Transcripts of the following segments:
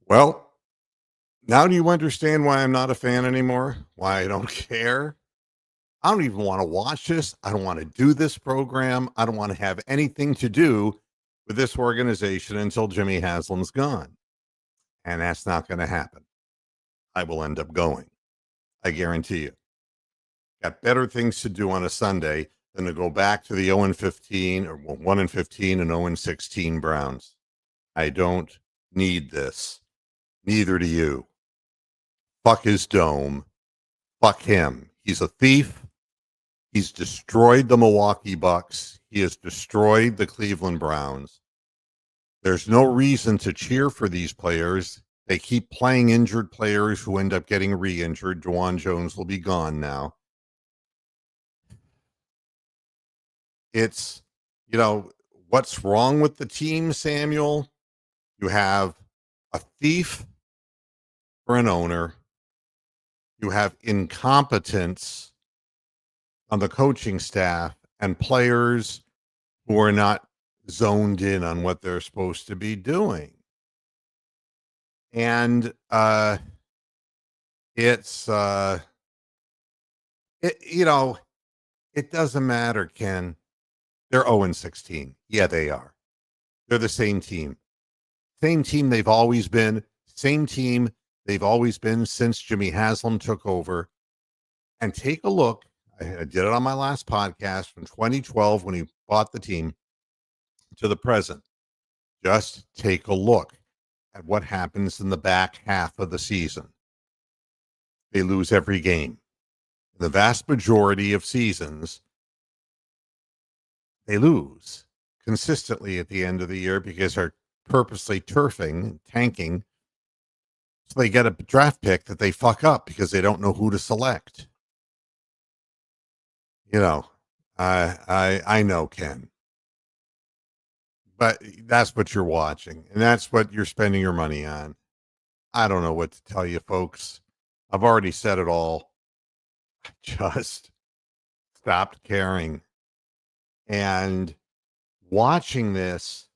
Well, now do you understand why I'm not a fan anymore? Why I don't care? I don't even want to watch this. I don't want to do this program. I don't want to have anything to do with this organization until Jimmy Haslam's gone. And that's not going to happen. I will end up going. I guarantee you. Got better things to do on a Sunday than to go back to the 0 and 15 or 1 and 15 and 0 and 16 Browns. I don't need this. Neither do you. Fuck his dome. Fuck him. He's a thief. He's destroyed the Milwaukee Bucks. He has destroyed the Cleveland Browns. There's no reason to cheer for these players. They keep playing injured players who end up getting re-injured. Juwan Jones will be gone now. It's, what's wrong with the team, Samuel? You have a thief for an owner. You have incompetence on the coaching staff and players who are not zoned in on what they're supposed to be doing. And it's it doesn't matter, Ken. They're 0 and 16. Yeah, they are. They're the same team. Same team they've always been. Same team they've always been since Jimmy Haslam took over. And take a look. I did it on my last podcast from 2012 when he bought the team to the present. Just take a look at what happens in the back half of the season. They lose every game. The vast majority of seasons, they lose consistently at the end of the year because they're purposely turfing, tanking. So they get a draft pick that they fuck up because they don't know who to select. I know, Ken. But that's what you're watching, and that's what you're spending your money on. I don't know what to tell you, folks. I've already said it all. I just stopped caring. And watching this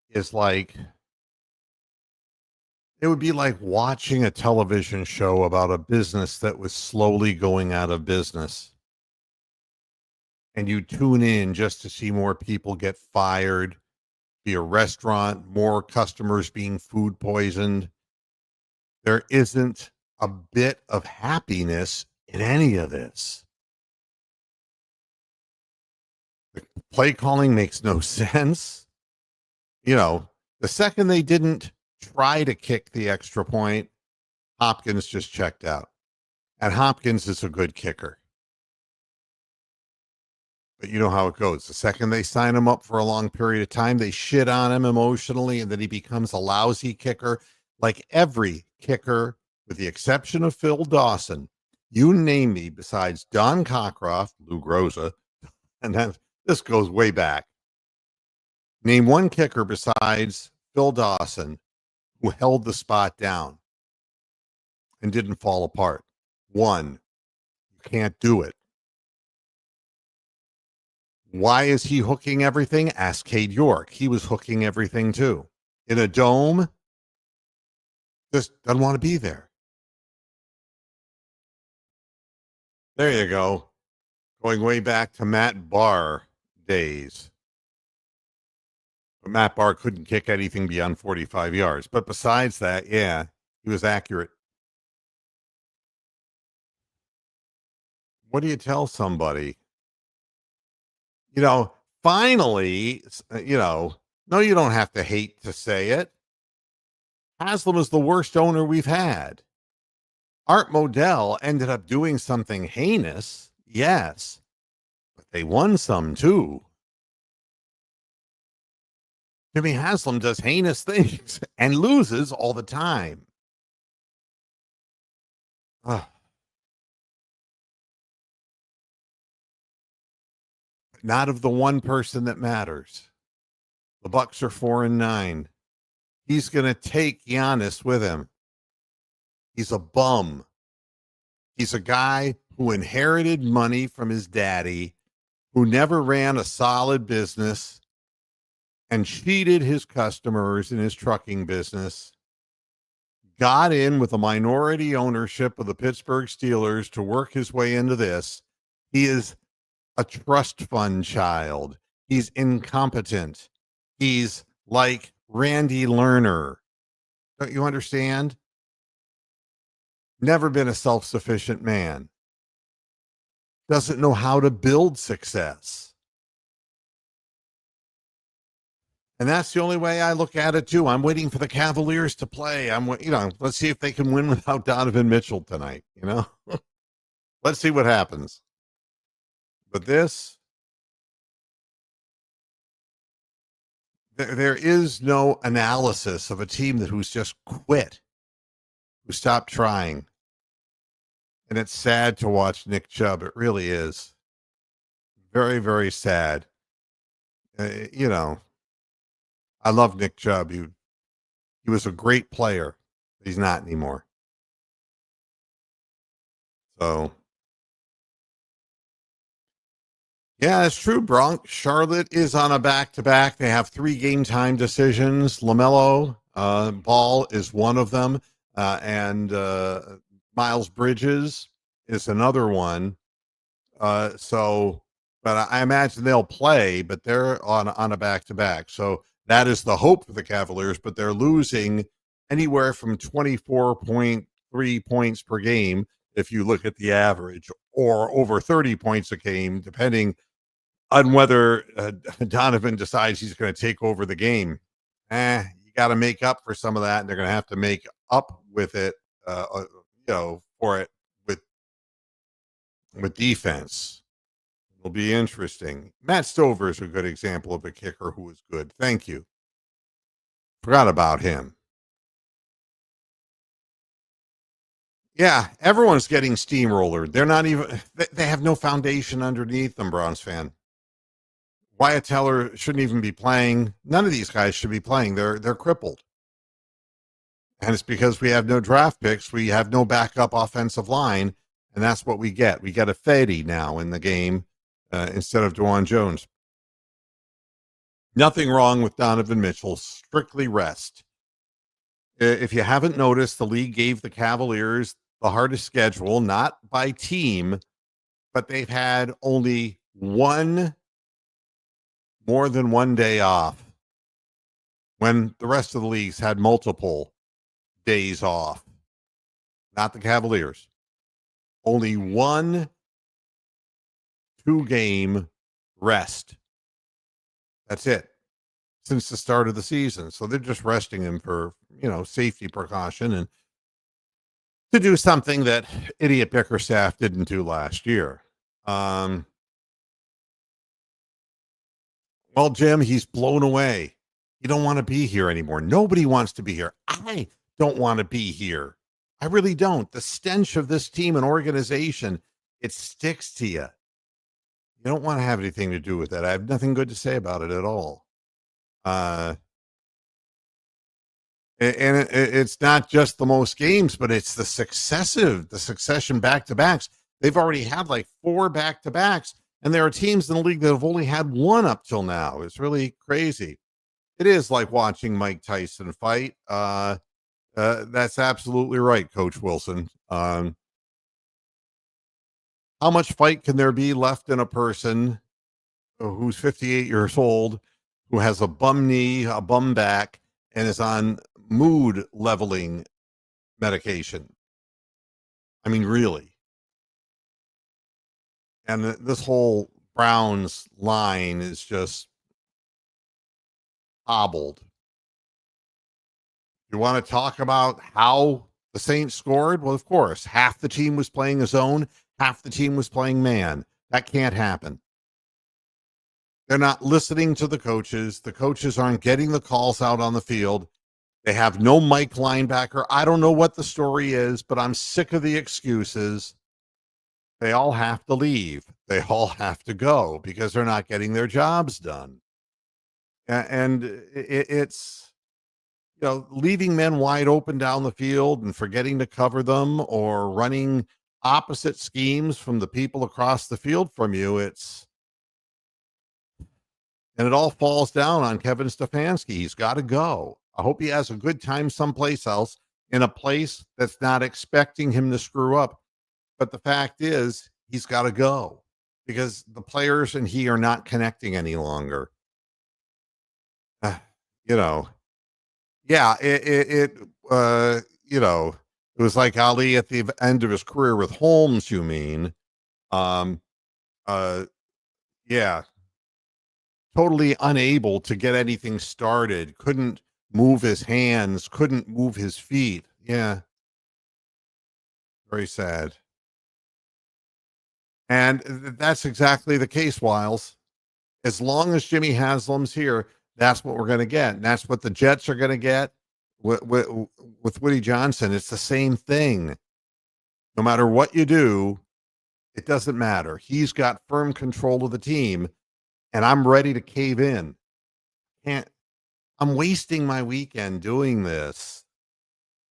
is like, it would be like watching a television show about a business that was slowly going out of business. And you tune in just to see more people get fired, be a restaurant, more customers being food poisoned. There isn't a bit of happiness in any of this. The play calling makes no sense. The second they didn't try to kick the extra point, Hopkins just checked out. And Hopkins is a good kicker. But you know how it goes. The second they sign him up for a long period of time, they shit on him emotionally, and then he becomes a lousy kicker. Like every kicker, with the exception of Phil Dawson, you name me besides Don Cockcroft, Lou Groza, and then this goes way back. Name one kicker besides Phil Dawson who held the spot down and didn't fall apart. One. You can't do it. Why is he hooking everything? Ask Cade York. He was hooking everything too. In a dome, just doesn't want to be there. There you go. Going way back to Matt Barr days. But Matt Barr couldn't kick anything beyond 45 yards. But besides that, yeah, he was accurate. What do you tell somebody? Finally, no, you don't have to hate to say it. Haslam is the worst owner we've had. Art Modell ended up doing something heinous, yes, but they won some too. Jimmy Haslam does heinous things and loses all the time. Not of the one person that matters. The Bucks are 4-9. He's going to take Giannis with him. He's a bum. He's a guy who inherited money from his daddy, who never ran a solid business and cheated his customers in his trucking business. got in with a minority ownership of the Pittsburgh Steelers to work his way into this. He is a trust fund child. He's incompetent. He's like Randy Lerner. Don't you understand? Never been a self sufficient man. Doesn't know how to build success. And that's the only way I look at it too. I'm waiting for the Cavaliers to play. Let's see if they can win without Donovan Mitchell tonight. Let's see what happens. But there is no analysis of a team who's just quit, who stopped trying. And it's sad to watch Nick Chubb. It really is. Very, very sad. I love Nick Chubb. He was a great player. He's not anymore. So, yeah, it's true, Bronx. Charlotte is on a back-to-back. They have 3 game time decisions. LaMelo Ball is one of them. And Miles Bridges is another one. But I imagine they'll play, but they're on a back-to-back. So that is the hope for the Cavaliers, but they're losing anywhere from 24.3 points per game if you look at the average, or over 30 points a game, depending on whether Donovan decides he's going to take over the game. You got to make up for some of that, and they're going to have to make up with it, for it with defense. It'll be interesting. Matt Stover is a good example of a kicker who is good. Thank you. Forgot about him. Yeah, everyone's getting steamrollered. They're not even, they have no foundation underneath them, Browns fan. Wyatt Teller shouldn't even be playing. None of these guys should be playing. They're crippled. And it's because we have no draft picks. We have no backup offensive line. And that's what we get. We get a Fede now in the game instead of DeJuan Jones. Nothing wrong with Donovan Mitchell. Strictly rest. If you haven't noticed, the league gave the Cavaliers the hardest schedule, not by team, but they've had only more than one day off, when the rest of the leagues had multiple days off. Not the Cavaliers. Only 1 2-game rest. That's it. Since the start of the season. So they're just resting him for, safety precaution and to do something that idiot Bickerstaff didn't do last year. Well, Jim, he's blown away. You don't want to be here anymore. Nobody wants to be here. I don't want to be here. I really don't. The stench of this team and organization, it sticks to you. You don't want to have anything to do with that. I have nothing good to say about it at all. It's not just the most games, but it's the succession back-to-backs. They've already had like 4 back-to-backs, and there are teams in the league that have only had 1 up till now. It's really crazy. It is like watching Mike Tyson fight. That's absolutely right, Coach Wilson. How much fight can there be left in a person who's 58 years old, who has a bum knee, a bum back, and is on mood leveling medication? I mean, really. And this whole Browns line is just hobbled. You want to talk about how the Saints scored? Well, of course, half the team was playing a zone, half the team was playing man. That can't happen. They're not listening to the coaches. The coaches aren't getting the calls out on the field. They have no Mike linebacker. I don't know what the story is, but I'm sick of the excuses. They all have to leave. They all have to go because they're not getting their jobs done. And it's, leaving men wide open down the field and forgetting to cover them, or running opposite schemes from the people across the field from you. And it all falls down on Kevin Stefanski. He's got to go. I hope he has a good time someplace else. in a place that's not expecting him to screw up. But the fact is, he's got to go because the players and he are not connecting any longer. Uh, you know, yeah, it was like Ali at the end of his career with Holmes, you mean? Um, uh, yeah, totally unable to get anything started, couldn't move his hands, couldn't move his feet. Yeah, very sad. And that's exactly the case, Wiles. As long as Jimmy Haslam's here, that's what we're going to get. And that's what the Jets are going to get with Woody Johnson. It's the same thing. No matter what you do, it doesn't matter. He's got firm control of the team, and I'm ready to cave in. Can't I'm wasting my weekend doing this.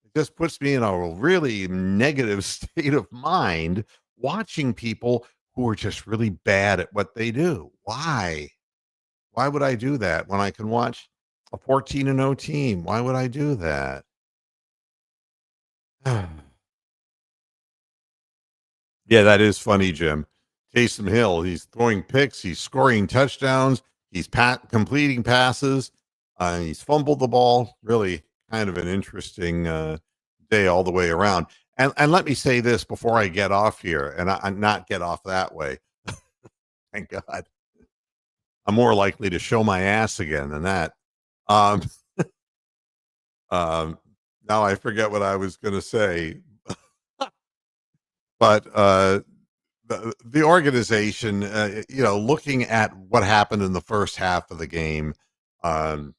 It just puts me in a really negative state of mind watching people who are just really bad at what they do. Why? Why would I do that when I can watch a 14-0 team? Why would I do that? Yeah, that is funny, Jim. Taysom Hill, he's throwing picks, he's scoring touchdowns, he's completing passes, he's fumbled the ball. Really kind of an interesting day all the way around. And let me say this before I get off here, and I not get off that way. Thank God. I'm more likely to show my ass again than that. Um, um, Now I forget what I was going to say, but the organization, looking at what happened in the first half of the game, um,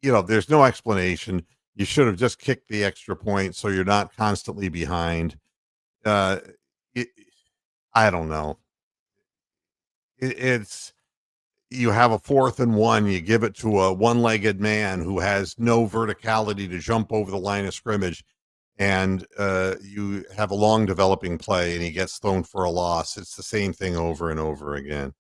there's no explanation. You should have just kicked the extra point so you're not constantly behind. Uh, it, I don't know. It's you have a 4th and 1, you give it to a one-legged man who has no verticality to jump over the line of scrimmage, and you have a long developing play and he gets thrown for a loss. It's the same thing over and over again.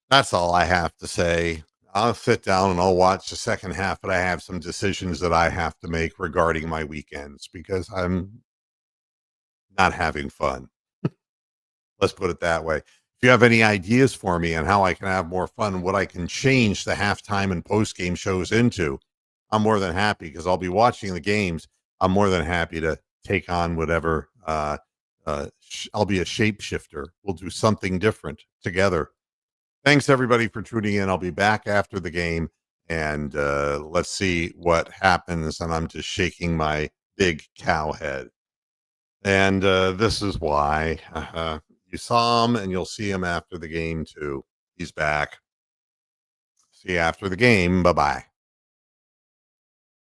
That's all I have to say. I'll sit down and I'll watch the second half, but I have some decisions that I have to make regarding my weekends because I'm not having fun. Let's put it that way. If you have any ideas for me on how I can have more fun, what I can change the halftime and post game shows into, I'm more than happy because I'll be watching the games. I'm more than happy to take on whatever. I'll be a shapeshifter. We'll do something different together. Thanks everybody for tuning in. I'll be back after the game, and let's see what happens. And I'm just shaking my big cow head. And this is why. You saw him, and you'll see him after the game too. He's back. See you after the game. Bye bye.